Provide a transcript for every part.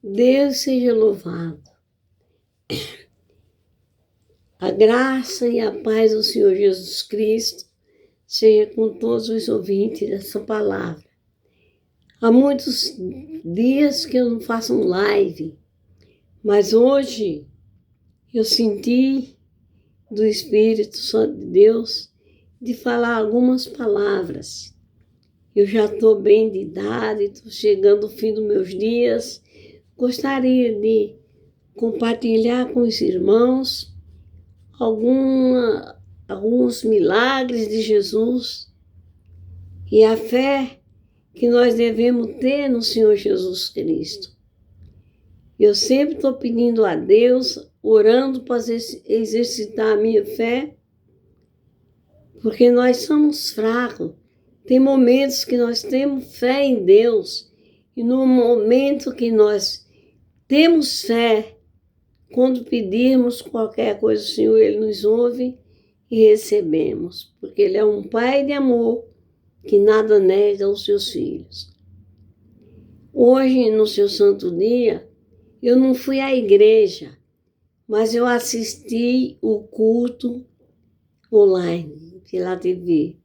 Deus seja louvado. A graça e a paz do Senhor Jesus Cristo seja com todos os ouvintes dessa palavra. Há muitos dias que eu não faço um live, mas hoje eu senti do Espírito Santo de Deus de falar algumas palavras. Eu já estou bem de idade, estou chegando ao fim dos meus dias. Gostaria de compartilhar com os irmãos alguns milagres de Jesus e a fé que nós devemos ter no Senhor Jesus Cristo. Eu sempre estou pedindo a Deus, orando para exercitar a minha fé, porque nós somos fracos. Tem momentos que nós temos fé em Deus e no momento que nós temos fé, quando pedirmos qualquer coisa ao Senhor, Ele nos ouve e recebemos, porque Ele é um Pai de amor que nada nega aos seus filhos. Hoje, no seu santo dia, eu não fui à igreja, mas eu assisti o culto online pela TV.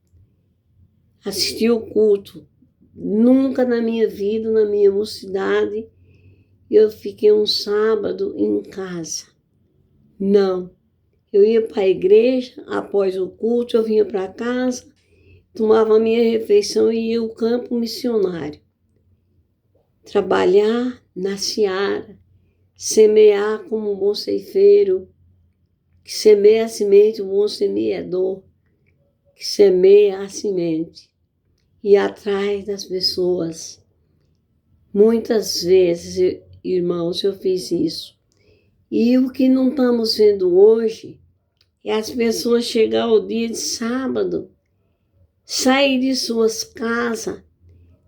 Assisti o culto. Nunca na minha vida, na minha mocidade, eu fiquei um sábado em casa. Não. Eu ia para a igreja, após o culto, eu vinha para casa, tomava a minha refeição e ia ao campo missionário. Trabalhar na seara, semear como um bom ceifeiro, que semeia a semente, um bom semeador, que semeia a semente, e atrás das pessoas. Muitas vezes, irmãos, eu fiz isso. E o que não estamos vendo hoje é as pessoas chegar ao dia de sábado, sair de suas casas,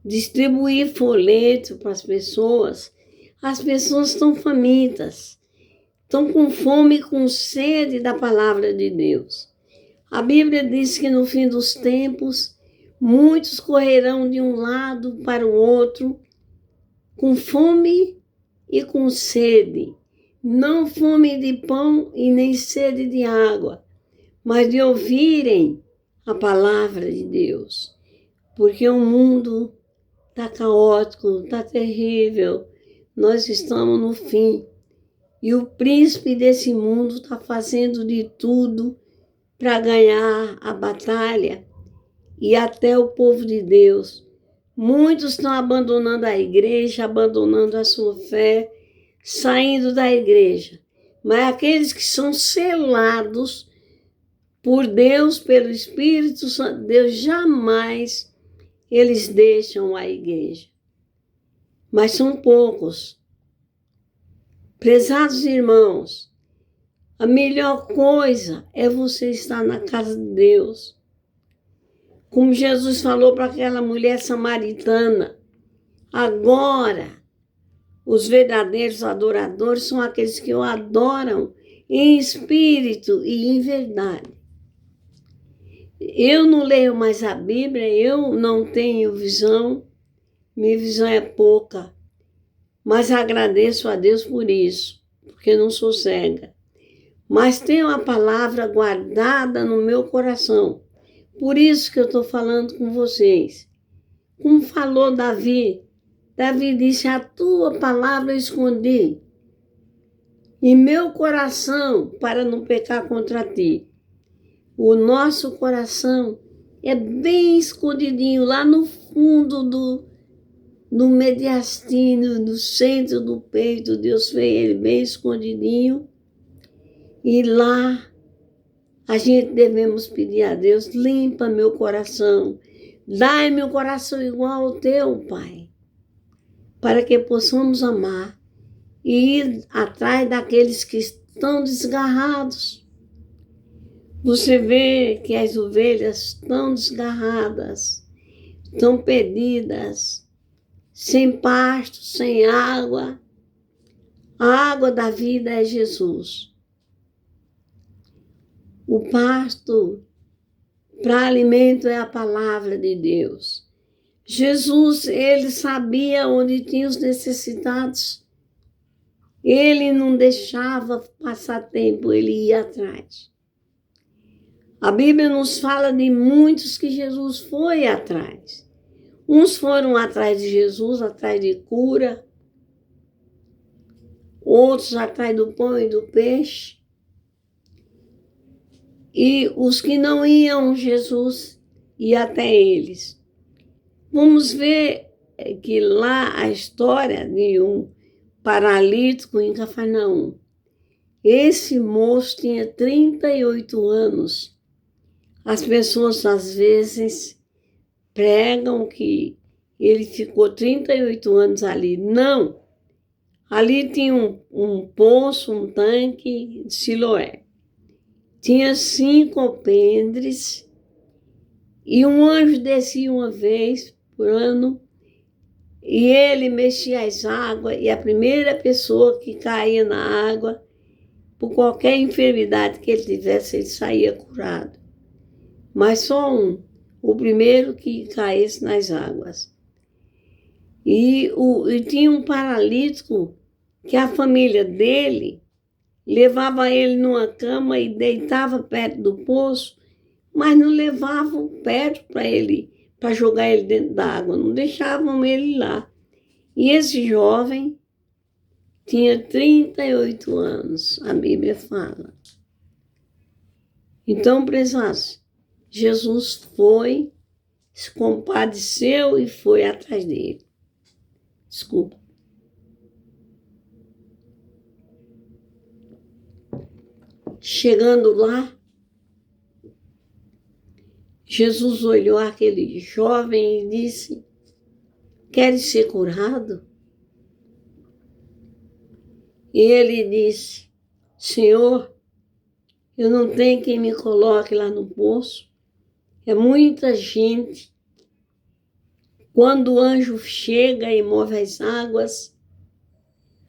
distribuir folheto para as pessoas. As pessoas estão famintas, estão com fome e com sede da palavra de Deus. A Bíblia diz que no fim dos tempos, muitos correrão de um lado para o outro, com fome e com sede. Não fome de pão e nem sede de água, mas de ouvirem a palavra de Deus. Porque o mundo está caótico, está terrível. Nós estamos no fim. E o príncipe desse mundo está fazendo de tudo para ganhar a batalha. E até o povo de Deus. Muitos estão abandonando a igreja, abandonando a sua fé, saindo da igreja. Mas aqueles que são selados por Deus, pelo Espírito Santo de Deus, jamais eles deixam a igreja. Mas são poucos. Prezados irmãos, a melhor coisa é você estar na casa de Deus. Como Jesus falou para aquela mulher samaritana, agora os verdadeiros adoradores são aqueles que o adoram em espírito e em verdade. Eu não leio mais a Bíblia, eu não tenho visão, minha visão é pouca, mas agradeço a Deus por isso, porque não sou cega. Mas tenho a palavra guardada no meu coração. Por isso que eu estou falando com vocês. Como falou Davi, Davi disse, a tua palavra eu escondi em meu coração para não pecar contra ti. O nosso coração é bem escondidinho, lá no fundo no mediastino, no centro do peito. Deus fez ele bem escondidinho. E lá a gente devemos pedir a Deus, limpa meu coração, dai-me um coração igual ao teu, Pai, para que possamos amar e ir atrás daqueles que estão desgarrados. Você vê que as ovelhas estão desgarradas, estão perdidas, sem pasto, sem água. A água da vida é Jesus. O pasto para alimento é a palavra de Deus. Jesus, ele sabia onde tinha os necessitados. Ele não deixava passar tempo, ele ia atrás. A Bíblia nos fala de muitos que Jesus foi atrás. Uns foram atrás de Jesus, atrás de cura. Outros atrás do pão e do peixe. E os que não iam, Jesus ia até eles. Vamos ver que lá a história de um paralítico em Cafarnaum. Esse moço tinha 38 anos. As pessoas às vezes pregam que ele ficou 38 anos ali. Não! Ali tinha um poço, um tanque de Siloé. Tinha 5 alpendres e um anjo descia uma vez por ano e ele mexia as águas e a primeira pessoa que caía na água, por qualquer enfermidade que ele tivesse, ele saía curado. Mas só o primeiro que caísse nas águas. E tinha um paralítico que a família dele levava ele numa cama e deitava perto do poço, mas não levavam perto para ele, para jogar ele dentro da água, não deixavam ele lá. E esse jovem tinha 38 anos, a Bíblia fala. Então, prezados, Jesus foi, se compadeceu e foi atrás dele. Desculpa. Chegando lá, Jesus olhou aquele jovem e disse: queres ser curado? E ele disse: Senhor, eu não tenho quem me coloque lá no poço. É muita gente. Quando o anjo chega e move as águas,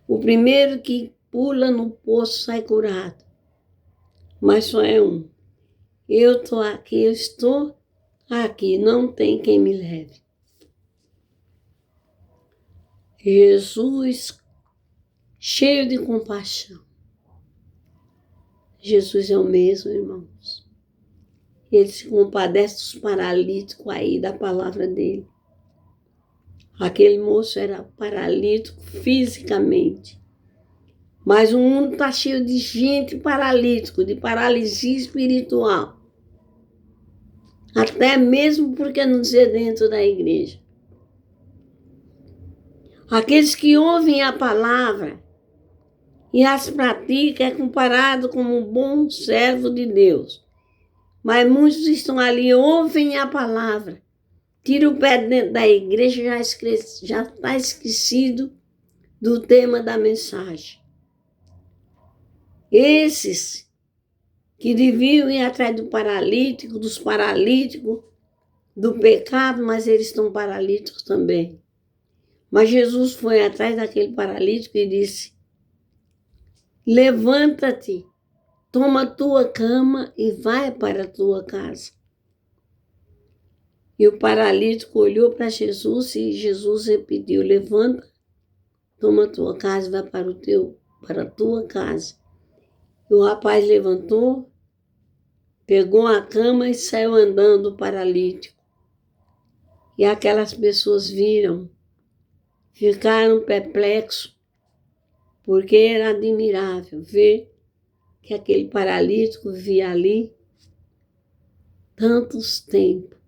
o primeiro que pula no poço sai curado. Mas só é um. Eu estou aqui, não tem quem me leve. Jesus, cheio de compaixão. Jesus é o mesmo, irmãos. Ele se compadece dos paralíticos aí da palavra dele. Aquele moço era paralítico fisicamente. Mas o mundo está cheio de gente paralítico, de paralisia espiritual. Até mesmo porque não dizer dentro da igreja. Aqueles que ouvem a palavra e as praticam é comparado como um bom servo de Deus. Mas muitos estão ali, ouvem a palavra, tiram o pé dentro da igreja e já está esquecido do tema da mensagem. Esses que deviam ir atrás do paralítico, dos paralíticos, do pecado, mas eles estão paralíticos também. Mas Jesus foi atrás daquele paralítico e disse: levanta-te, toma a tua cama e vai para a tua casa. E o paralítico olhou para Jesus e Jesus repetiu: levanta, toma a tua casa e vai para a tua casa. E o rapaz levantou, pegou a cama e saiu andando paralítico. E aquelas pessoas viram, ficaram perplexos, porque era admirável ver que aquele paralítico vivia ali tantos tempos.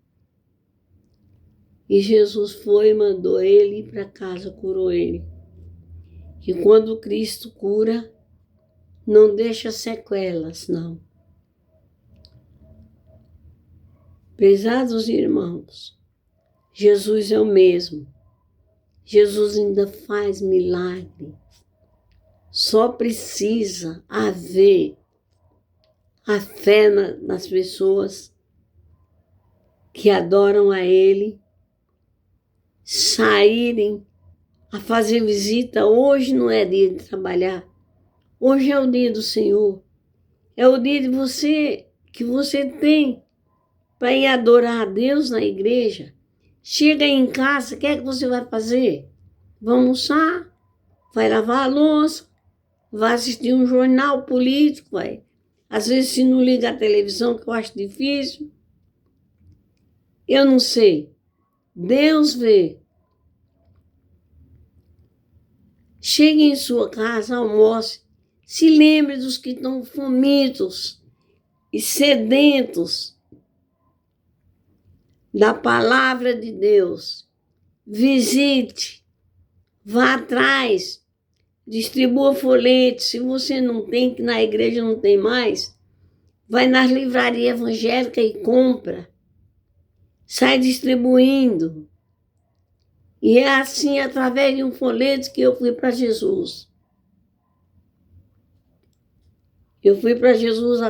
E Jesus foi e mandou ele ir para casa, curou ele. E quando Cristo cura, não deixa sequelas, não. Prezados irmãos, Jesus é o mesmo. Jesus ainda faz milagre. Só precisa haver a fé nas pessoas que adoram a Ele, saírem a fazer visita. Hoje não é dia de trabalhar. Hoje é o dia do Senhor. É o dia que você tem para ir adorar a Deus na igreja. Chega aí em casa, o que é que você vai fazer? Vai almoçar, vai lavar a louça, vai assistir um jornal político, vai. Às vezes, se não liga a televisão, que eu acho difícil. Eu não sei. Deus vê. Chegue em sua casa, almoce. Se lembre dos que estão famintos e sedentos da palavra de Deus. Visite, vá atrás, distribua folhetos. Se você não tem, que na igreja não tem mais, vai nas livrarias evangélicas e compra. Sai distribuindo. E é assim, através de um folheto, que eu fui para Jesus. Eu fui para Jesus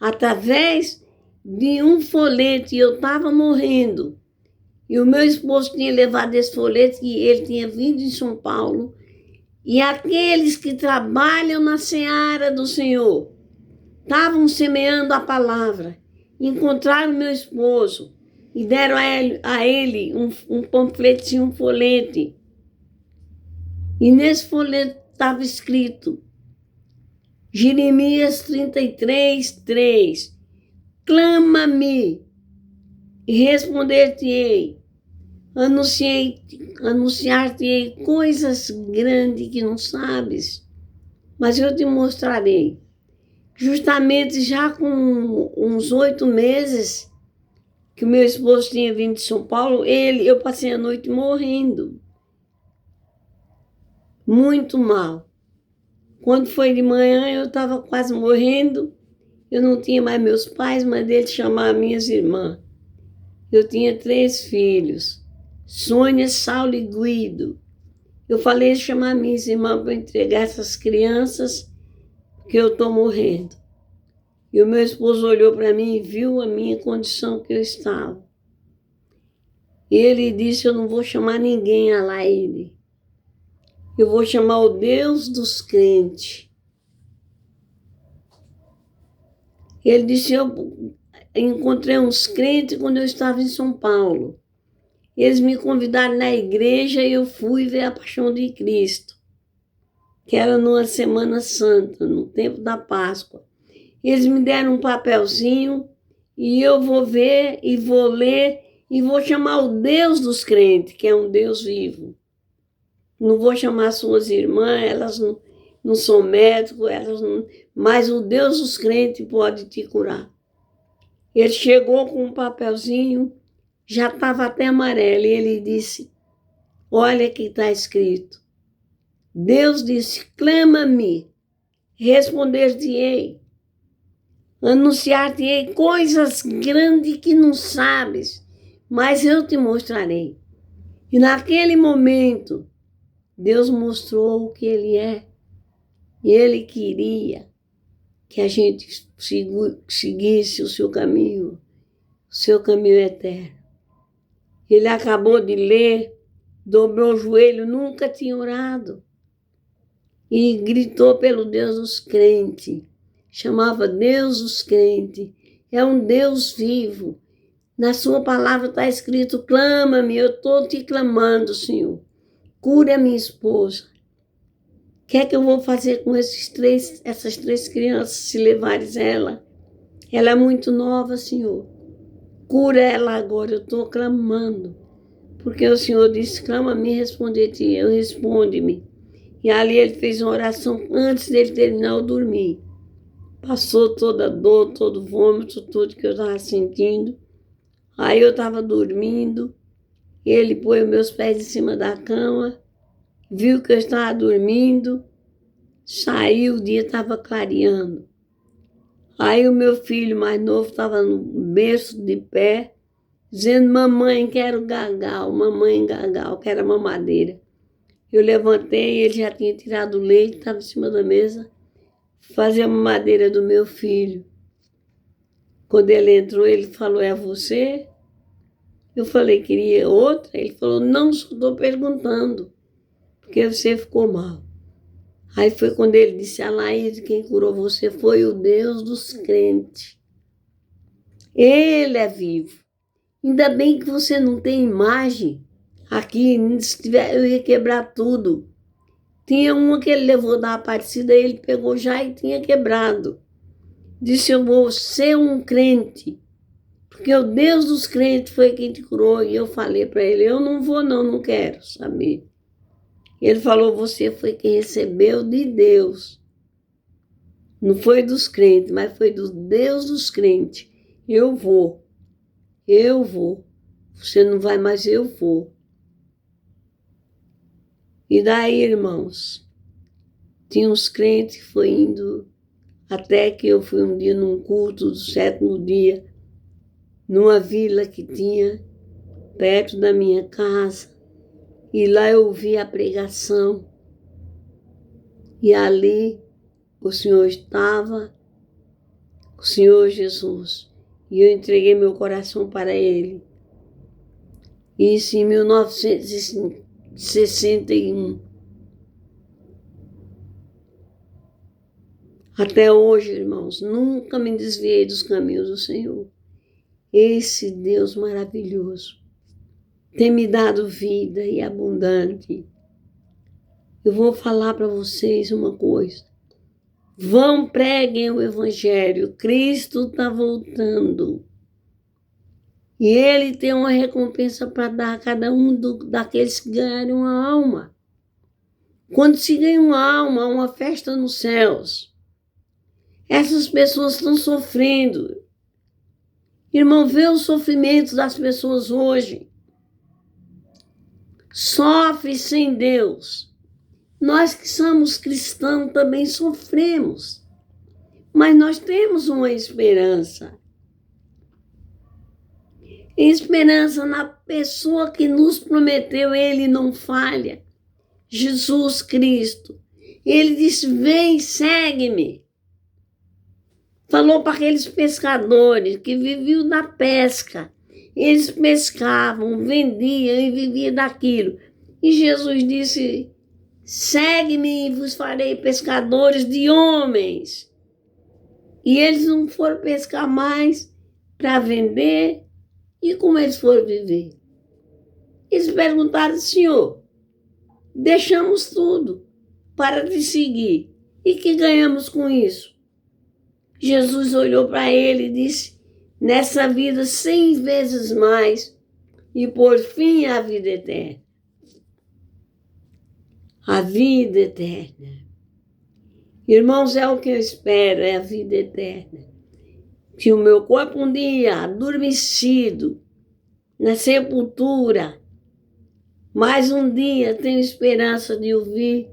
através de um folheto, e eu estava morrendo. E o meu esposo tinha levado esse folheto, e ele tinha vindo em São Paulo. E aqueles que trabalham na seara do Senhor estavam semeando a palavra. Encontraram meu esposo e deram a ele um panfletinho, um folhete. E nesse folheto estava escrito Jeremias 33:3. Clama-me e responder-te-ei. Anunciar-te-ei coisas grandes que não sabes, mas eu te mostrarei. Justamente já com uns 8 meses que o meu esposo tinha vindo de São Paulo, eu passei a noite morrendo. Muito mal. Quando foi de manhã, eu estava quase morrendo. Eu não tinha mais meus pais, mas ele chamava minhas irmãs. Eu tinha 3 filhos, Sônia, Saulo e Guido. Eu falei de chamar minhas irmãs para entregar essas crianças, porque eu estou morrendo. E o meu esposo olhou para mim e viu a minha condição que eu estava. E ele disse, eu não vou chamar ninguém a lá ele. Eu vou chamar o Deus dos crentes. Ele disse, eu encontrei uns crentes quando eu estava em São Paulo. Eles me convidaram na igreja e eu fui ver a Paixão de Cristo, que era numa Semana Santa, no tempo da Páscoa. Eles me deram um papelzinho e eu vou ver e vou ler e vou chamar o Deus dos crentes, que é um Deus vivo. Não vou chamar suas irmãs, elas não são médicos, mas o Deus dos crentes pode te curar. Ele chegou com um papelzinho, já estava até amarelo, e ele disse, olha que está escrito. Deus disse, clama-me, responder-te-ei, anunciar-te-ei coisas grandes que não sabes, mas eu te mostrarei. E naquele momento, Deus mostrou o que Ele é. E Ele queria que a gente seguisse o seu caminho eterno. Ele acabou de ler, dobrou o joelho, nunca tinha orado. E gritou pelo Deus dos crentes. Chamava Deus dos crentes. É um Deus vivo. Na sua palavra está escrito, clama-me, eu estou te clamando, Senhor. Cure a minha esposa. O que é que eu vou fazer com essas 3 crianças, se levares ela? Ela é muito nova, Senhor. Cura ela agora, eu estou clamando. Porque o Senhor disse, clama-me, responder-te, eu responde-me. E ali ele fez uma oração antes dele terminar o dormir. Passou toda a dor, todo o vômito, tudo que eu estava sentindo. Aí eu estava dormindo, ele pôs os meus pés em cima da cama, viu que eu estava dormindo, saiu, o dia estava clareando. Aí o meu filho mais novo estava no berço de pé, dizendo, mamãe, quero gagal, mamãe gagal, quero mamadeira. Eu levantei, ele já tinha tirado o leite, estava em cima da mesa, fazia a mamadeira do meu filho. Quando ele entrou, ele falou, é você? Eu falei, queria outra? Ele falou, não, só estou perguntando, porque você ficou mal. Aí foi quando ele disse, Alaide, quem curou você foi o Deus dos crentes. Ele é vivo. Ainda bem que você não tem imagem aqui, se tiver, eu ia quebrar tudo. Tinha uma que ele levou da Aparecida, ele pegou já e tinha quebrado. Disse, eu vou ser um crente, porque o Deus dos crentes foi quem te curou. E eu falei para ele, eu não vou não quero saber. Ele falou, você foi quem recebeu de Deus. Não foi dos crentes, mas foi do Deus dos crentes. Eu vou. Você não vai, mas eu vou. E daí, irmãos, tinha uns crentes que foi indo, até que eu fui um dia num culto do 7º dia, numa vila que tinha perto da minha casa, e lá eu ouvi a pregação, e ali o Senhor estava, o Senhor Jesus, e eu entreguei meu coração para Ele. Isso em 1961. Até hoje, irmãos, nunca me desviei dos caminhos do Senhor. Esse Deus maravilhoso tem me dado vida e abundante. Eu vou falar para vocês uma coisa. Vão, preguem o Evangelho. Cristo está voltando. E Ele tem uma recompensa para dar a cada um daqueles que ganharem uma alma. Quando se ganha uma alma, há uma festa nos céus. Essas pessoas estão sofrendo. Irmão, vê o sofrimento das pessoas hoje. Sofre sem Deus. Nós que somos cristãos também sofremos. Mas nós temos uma esperança. Esperança na pessoa que nos prometeu, Ele não falha. Jesus Cristo. Ele disse, vem, segue-me. Falou para aqueles pescadores que viviam da pesca. Eles pescavam, vendiam e viviam daquilo. E Jesus disse, segue-me e vos farei pescadores de homens. E eles não foram pescar mais para vender. E como eles foram viver? Eles perguntaram, Senhor, deixamos tudo para te seguir. E que ganhamos com isso? Jesus olhou para ele e disse, nessa vida 100 vezes mais, e por fim a vida eterna. A vida eterna. Irmãos, é o que eu espero, é a vida eterna. Que o meu corpo um dia adormecido, na sepultura, mais um dia tenho esperança de ouvir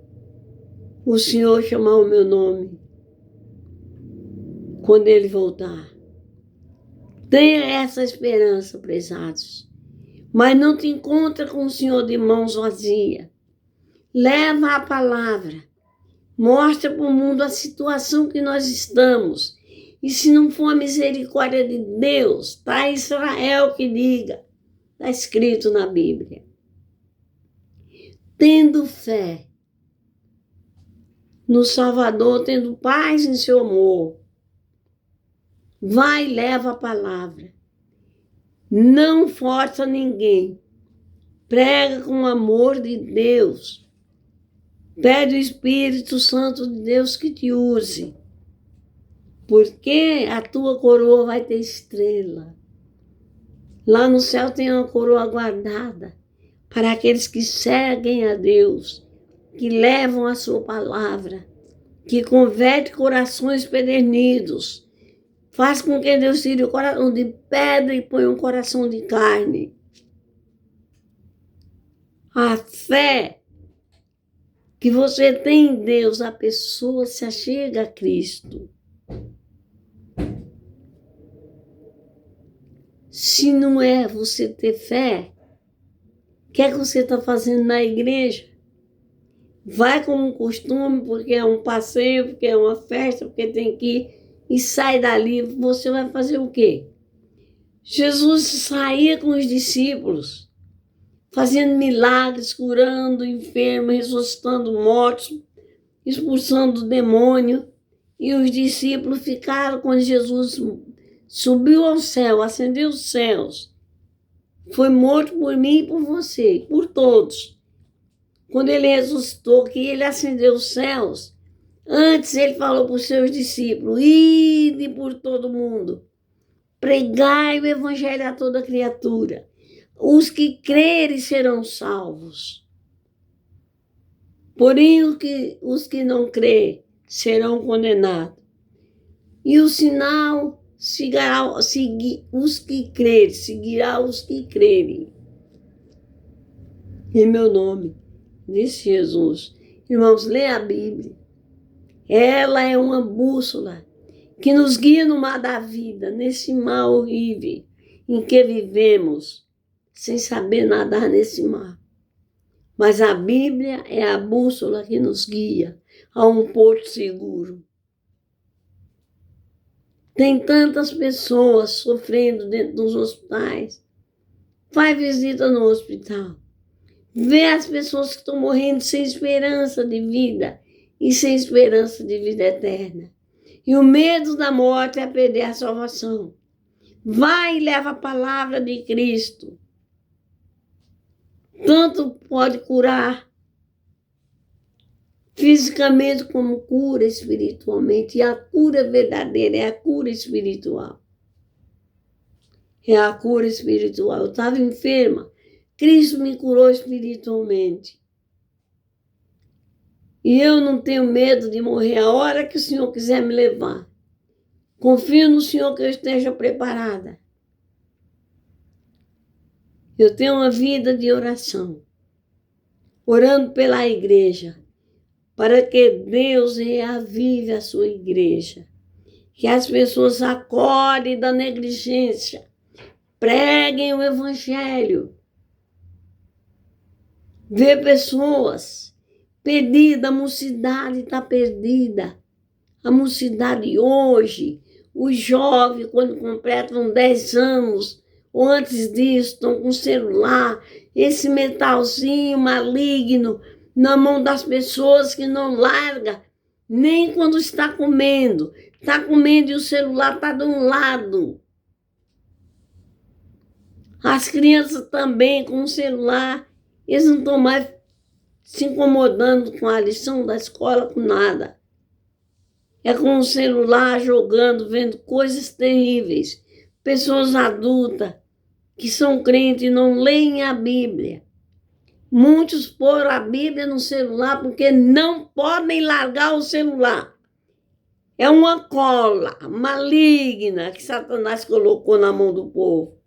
o Senhor chamar o meu nome. Quando Ele voltar. Tenha essa esperança, prezados. Mas não te encontra com o Senhor de mãos vazias. Leva a palavra. Mostra para o mundo a situação que nós estamos. E se não for a misericórdia de Deus, está Israel que diga. Está escrito na Bíblia. Tendo fé no Salvador, tendo paz em seu amor, vai e leva a palavra. Não força ninguém. Prega com o amor de Deus. Pede o Espírito Santo de Deus que te use. Porque a tua coroa vai ter estrela. Lá no céu tem uma coroa guardada para aqueles que seguem a Deus, que levam a sua palavra, que converte corações pedernidos. Faz com que Deus tire o coração de pedra e ponha um coração de carne. A fé que você tem em Deus, a pessoa se achega a Cristo. Se não é você ter fé, o que é que você está fazendo na igreja? Vai como um costume, porque é um passeio, porque é uma festa, porque tem que ir. E sai dali, você vai fazer o quê? Jesus saía com os discípulos, fazendo milagres, curando enfermos, ressuscitando mortos, expulsando o demônio. E os discípulos ficaram quando Jesus subiu ao céu, ascendeu os céus. foi morto por mim e por você, por todos. Quando ele ressuscitou, que ele ascendeu os céus, antes ele falou para os seus discípulos: ide por todo mundo, pregai o evangelho a toda criatura. Os que crerem serão salvos. Porém, os que não crerem serão condenados. E o sinal seguirá os que crerem, seguirá os que crerem. Em meu nome, disse Jesus. Irmãos, lê a Bíblia. Ela é uma bússola que nos guia no mar da vida, nesse mar horrível em que vivemos, sem saber nadar nesse mar. Mas a Bíblia é a bússola que nos guia a um porto seguro. Tem tantas pessoas sofrendo dentro dos hospitais. Faz visita no hospital. Vê as pessoas que estão morrendo sem esperança de vida e sem esperança de vida eterna. E o medo da morte é perder a salvação. Vai e leva a palavra de Cristo. Tanto pode curar fisicamente como cura espiritualmente. E a cura verdadeira é a cura espiritual. É a cura espiritual. Eu estava enferma. Cristo me curou espiritualmente. E eu não tenho medo de morrer a hora que o Senhor quiser me levar. Confio no Senhor que eu esteja preparada. Eu tenho uma vida de oração. Orando pela igreja. Para que Deus reavive a sua igreja. Que as pessoas acordem da negligência. Preguem o evangelho. Vê pessoas perdidas, a mocidade está perdida. A mocidade hoje, os jovens, quando completam 10 anos, ou antes disso, estão com celular, esse metalzinho maligno na mão das pessoas que não larga, nem quando está comendo. Está comendo e o celular está de um lado. As crianças também com o celular, eles não estão mais se incomodando com a lição da escola, com nada. É com o celular, jogando, vendo coisas terríveis. Pessoas adultas que são crentes e não leem a Bíblia. Muitos pôr a Bíblia no celular porque não podem largar o celular. É uma cola maligna que Satanás colocou na mão do povo.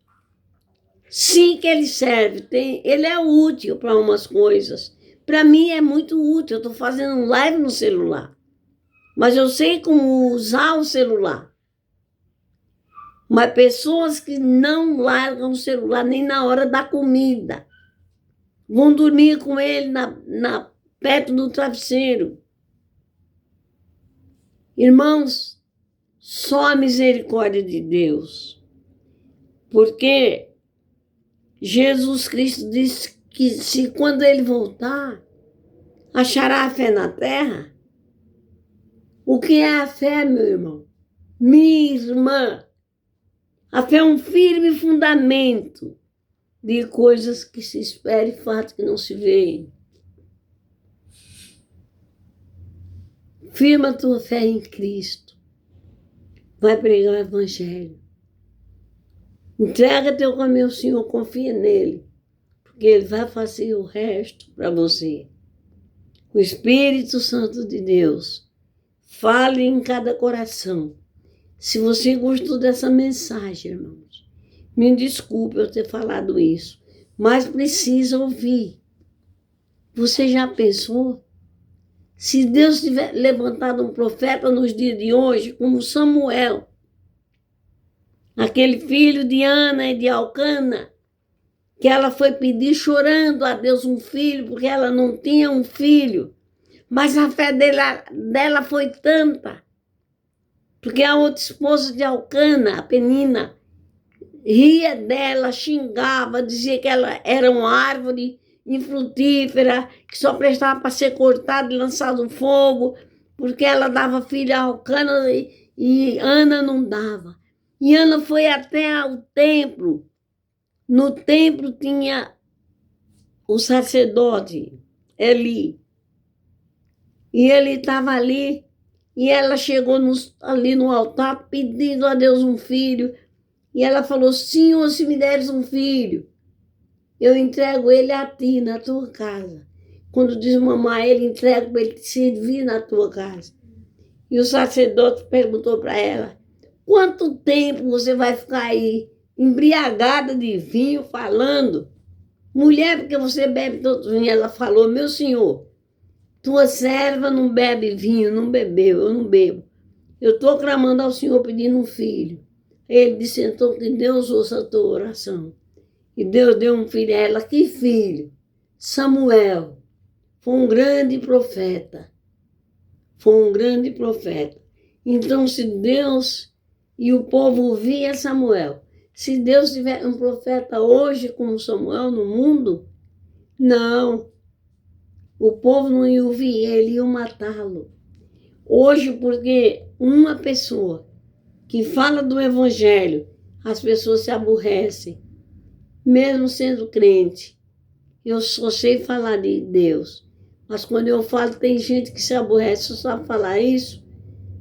Sim que ele serve, ele é útil para umas coisas. Para mim é muito útil, eu estou fazendo um live no celular. Mas eu sei como usar o celular. Mas pessoas que não largam o celular nem na hora da comida. Vão dormir com ele perto do travesseiro. Irmãos, só a misericórdia de Deus. Porque Jesus Cristo disse que se quando ele voltar, achará a fé na terra. O que é a fé, meu irmão? Minha irmã. A fé é um firme fundamento de coisas que se esperam e fatos que não se veem. Firma a tua fé em Cristo. Vai pregar o evangelho. Entrega teu caminho ao Senhor, confia nele, porque ele vai fazer o resto para você. O Espírito Santo de Deus fale em cada coração. Se você gostou dessa mensagem, irmãos, me desculpe eu ter falado isso, mas precisa ouvir. Você já pensou? Se Deus tiver levantado um profeta nos dias de hoje, como Samuel, aquele filho de Ana e de Alcana, que ela foi pedir chorando a Deus um filho, porque ela não tinha um filho. Mas a fé dela foi tanta, porque a outra esposa de Alcana, a Penina, ria dela, xingava, dizia que ela era uma árvore infrutífera, que só prestava para ser cortada e lançada no fogo, porque ela dava filho a Alcana e Ana não dava. E Ana foi até o templo No templo tinha o sacerdote Eli. E ele estava ali. E ela chegou ali no altar pedindo a Deus um filho. E ela falou: Senhor, se me deres um filho, eu entrego ele a ti, na tua casa. Quando desmamar ele, entrego para ele te servir na tua casa. E o sacerdote perguntou para ela: quanto tempo você vai ficar aí, embriagada de vinho, falando? Mulher, porque você bebe todo vinho? Ela falou: meu senhor, tua serva não bebe vinho, não bebeu, eu não bebo. Eu estou clamando ao Senhor pedindo um filho. Ele disse então que Deus ouça a tua oração. E Deus deu um filho a ela. Que filho? Samuel. Foi um grande profeta. Foi um grande profeta. Então, se Deus e o povo ouvia Samuel, se Deus tiver um profeta hoje como Samuel no mundo, não. O povo não ia ouvir ele, ia matá-lo. Hoje, porque uma pessoa que fala do evangelho, as pessoas se aborrecem, mesmo sendo crente. Eu só sei falar de Deus, mas quando eu falo, tem gente que se aborrece, só sabe falar isso,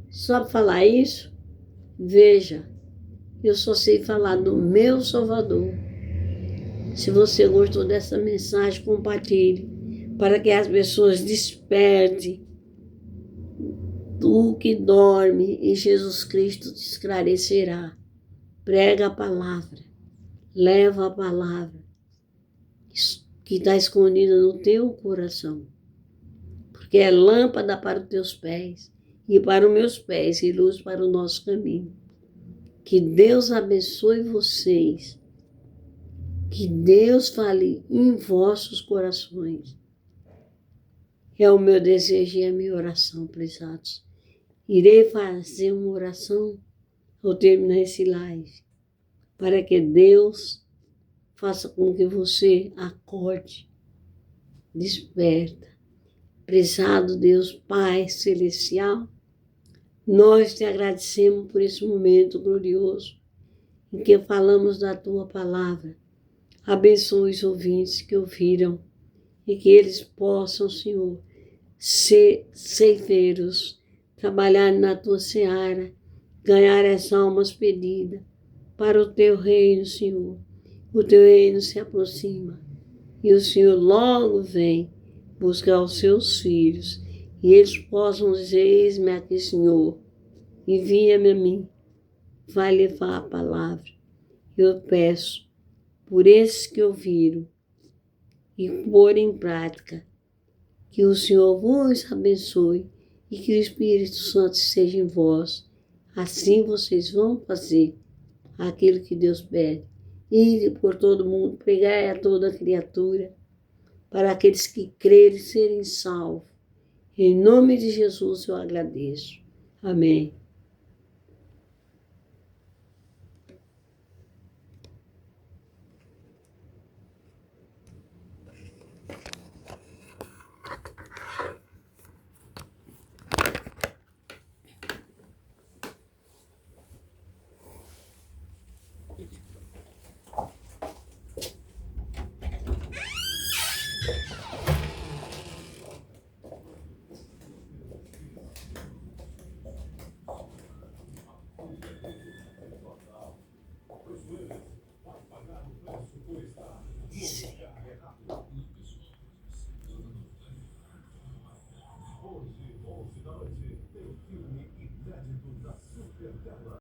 sabe falar isso. Veja, eu só sei falar do meu Salvador. Se você gostou dessa mensagem, compartilhe, para que as pessoas despertem. Tu que dorme e Jesus Cristo te esclarecerá. Prega a palavra, leva a palavra que está escondida no teu coração, porque é lâmpada para os teus pés e para os meus pés e luz para o nosso caminho. Que Deus abençoe vocês, que Deus fale em vossos corações. É o meu desejo e a minha oração, prezados. Irei fazer uma oração ao terminar esse live, para que Deus faça com que você acorde, desperta. Prezado Deus Pai Celestial, nós te agradecemos por esse momento glorioso em que falamos da tua palavra. Abençoe os ouvintes que ouviram e que eles possam, Senhor, ser ceifeiros, trabalhar na tua seara, ganhar as almas perdidas para o teu reino, Senhor. O teu reino se aproxima e o Senhor logo vem buscar os seus filhos e eles possam dizer: eis-me aqui, Senhor, envia-me a mim, vai levar a palavra. Eu peço por esses que ouviram e pôr em prática, que o Senhor vos abençoe e que o Espírito Santo esteja em vós. Assim vocês vão fazer aquilo que Deus pede. Ir por todo mundo, pregar a toda criatura, para aqueles que crerem serem salvos. Em nome de Jesus eu agradeço. Amém.